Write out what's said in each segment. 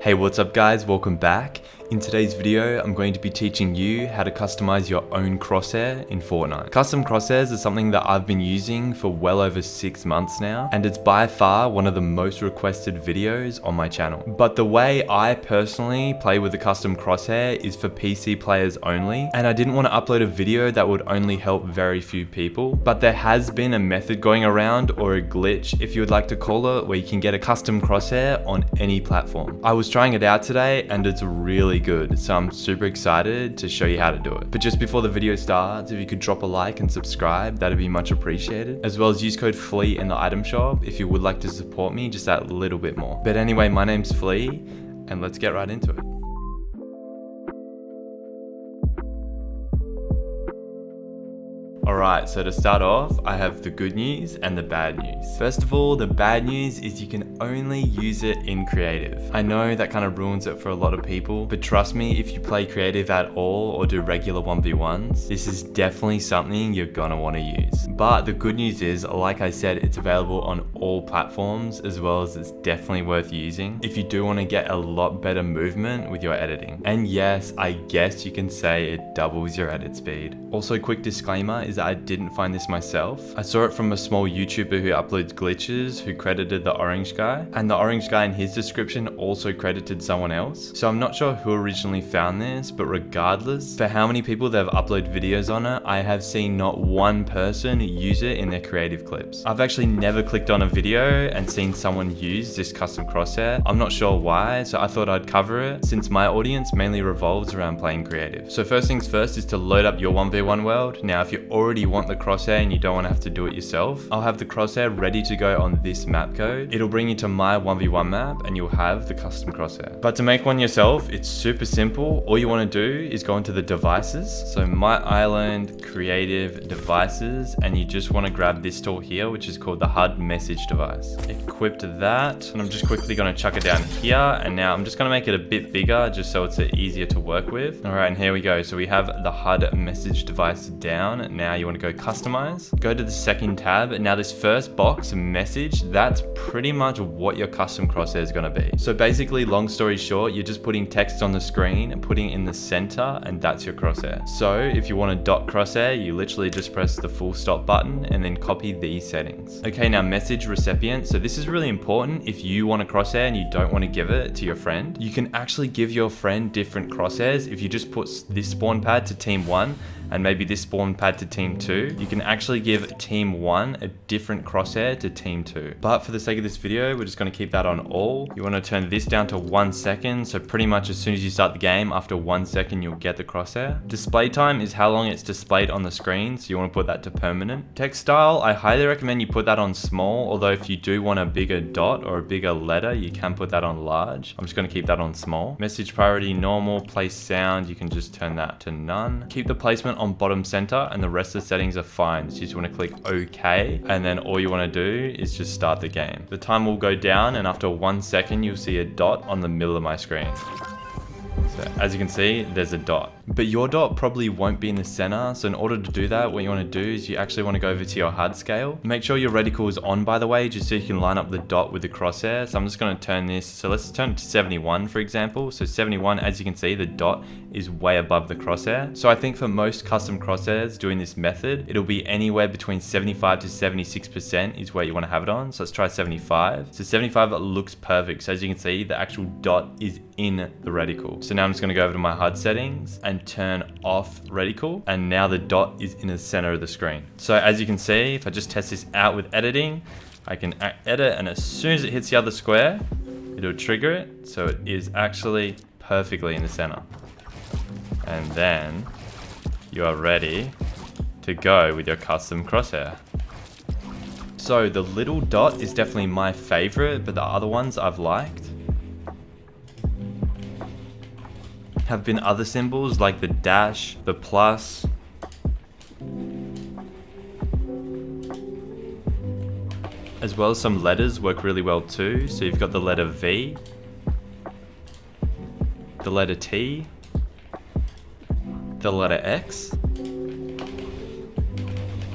Hey, what's up guys? Welcome back. In today's video, I'm going to be teaching you how to customize your own crosshair in Fortnite. Custom crosshairs is something that I've been using for well over 6 months now, and it's by far one of the most requested videos on my channel. But the way I personally play with the custom crosshair is for PC players only, and I didn't want to upload a video that would only help very few people. But there has been a method going around, or a glitch if you would like to call it, where you can get a custom crosshair on any platform. I was trying it out today and it's really good, so I'm super excited to show you how to do it. But just before the video starts, if you could drop a like and subscribe, that'd be much appreciated, as well as use code Flea in the item shop if you would like to support me just that little bit more. But anyway, my name's Flea and let's get right into it. Alright, so to start off, I have the good news and the bad news. First of all, the bad news is you can only use it in creative. I know that kind of ruins it for a lot of people, but trust me, if you play creative at all or do regular 1v1s, this is definitely something you're gonna want to use. But the good news is, like I said, it's available on all platforms, as well as it's definitely worth using if you do want to get a lot better movement with your editing. And yes, I guess you can say it doubles your edit speed. Also, quick disclaimer is that I didn't find this myself. I saw it from a small YouTuber who uploads glitches who credited the orange guy, and the orange guy in his description also credited someone else. So I'm not sure who originally found this, but regardless, for how many people that have uploaded videos on it, I have seen not one person use it in their creative clips. I've actually never clicked on a video and seen someone use this custom crosshair. I'm not sure why, so I thought I'd cover it since my audience mainly revolves around playing creative. So first things first is to load up your 1v1 world. Now, if you already want the crosshair and you don't want to have to do it yourself, I'll have the crosshair ready to go on this map code. It'll bring you to my 1v1 map and you'll have the custom crosshair. But to make one yourself, it's super simple. All you want to do is go into the devices. So my island, creative, devices, and you just want to grab this tool here, which is called the HUD message device. Equipped that, and I'm just quickly going to chuck it down here. And now I'm just going to make it a bit bigger just so it's easier to work with. All right, and here we go. So we have the HUD message device down. Now you want to go customize, go to the second tab. Now this first box, message, that's pretty much what your custom crosshair is going to be. So basically, long story short, you're just putting text on the screen and putting it in the center, and that's your crosshair. So if you want a dot crosshair, you literally just press the full stop button and then copy these settings. Okay, now message recipient. So this is really important. If you want a crosshair and you don't want to give it to your friend, you can actually give your friend different crosshairs. If you just put this spawn pad to team 1 and maybe this spawn pad to team 2, you can actually give team 1 a different crosshair to team 2. But for the sake of this video, we're just going to keep that on all. You want to turn this down to 1 second. So pretty much as soon as you start the game, after 1 second, you'll get the crosshair. Display time is how long it's displayed on the screen. So you want to put that to permanent. Text style, I highly recommend you put that on small. Although if you do want a bigger dot or a bigger letter, you can put that on large. I'm just going to keep that on small. Message priority, normal. Place sound, you can just turn that to none. Keep the placement on bottom center, and the rest of the settings are fine. So you just want to click OK, and then all you want to do is just start the game. The time will go down, and after 1 second, you'll see a dot on the middle of my screen. So as you can see, there's a dot. But your dot probably won't be in the center. So in order to do that, what you want to do is you actually want to go over to your HUD scale. Make sure your reticle is on, by the way, just so you can line up the dot with the crosshair. So I'm just going to turn this. So let's turn it to 71, for example. So 71, as you can see, the dot is way above the crosshair. So I think for most custom crosshairs doing this method, it'll be anywhere between 75 to 76% is where you want to have it on. So let's try 75. So 75 looks perfect. So as you can see, the actual dot is in the reticle. So now I'm just going to go over to my HUD settings and turn off reticle, and now the dot is in the center of the screen. So as you can see, if I just test this out with editing, I can edit, and as soon as it hits the other square, it'll trigger it, so it is actually perfectly in the center. And then you are ready to go with your custom crosshair. So the little dot is definitely my favorite, but the other ones I've liked have been other symbols like the dash, the plus, as well as some letters work really well too. So you've got the letter V, the letter T, the letter X,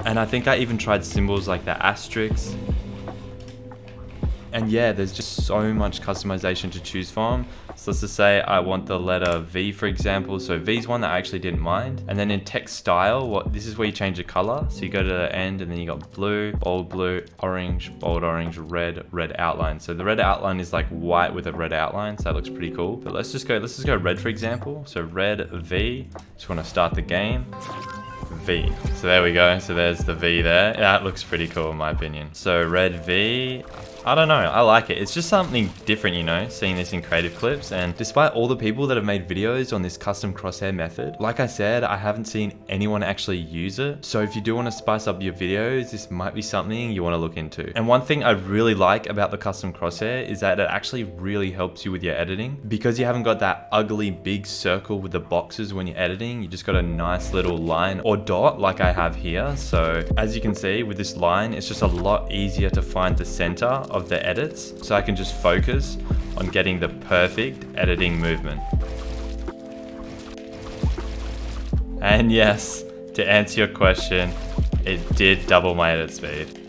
and I think I even tried symbols like the asterisk. And yeah, there's just so much customization to choose from. So let's just say I want the letter V, for example. So V is one that I actually didn't mind. And then in text style, this is where you change the color. So you go to the end and then you got blue, orange, bold orange, red outline. So the red outline is like white with a red outline. So that looks pretty cool. But let's just go red, for example. So red V, just want to start the game. V. So there we go. So there's the V there. That looks pretty cool in my opinion. So red V. I don't know, I like it. It's just something different, you know, seeing this in creative clips. And despite all the people that have made videos on this custom crosshair method, like I said, I haven't seen anyone actually use it. So if you do want to spice up your videos, this might be something you want to look into. And one thing I really like about the custom crosshair is that it actually really helps you with your editing. Because you haven't got that ugly big circle with the boxes when you're editing, you just got a nice little line or dot like I have here. So as you can see with this line, it's just a lot easier to find the center of the edits, so I can just focus on getting the perfect editing movement. And yes, to answer your question, it did double my edit speed.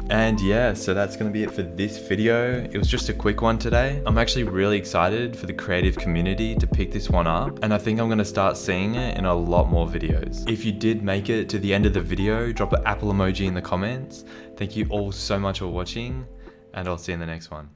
And yeah, so that's gonna be it for this video. It was just a quick one today. I'm actually really excited for the creative community to pick this one up, and I think I'm gonna start seeing it in a lot more videos. If you did make it to the end of the video, drop an apple emoji in the comments. Thank you all so much for watching, and I'll see you in the next one.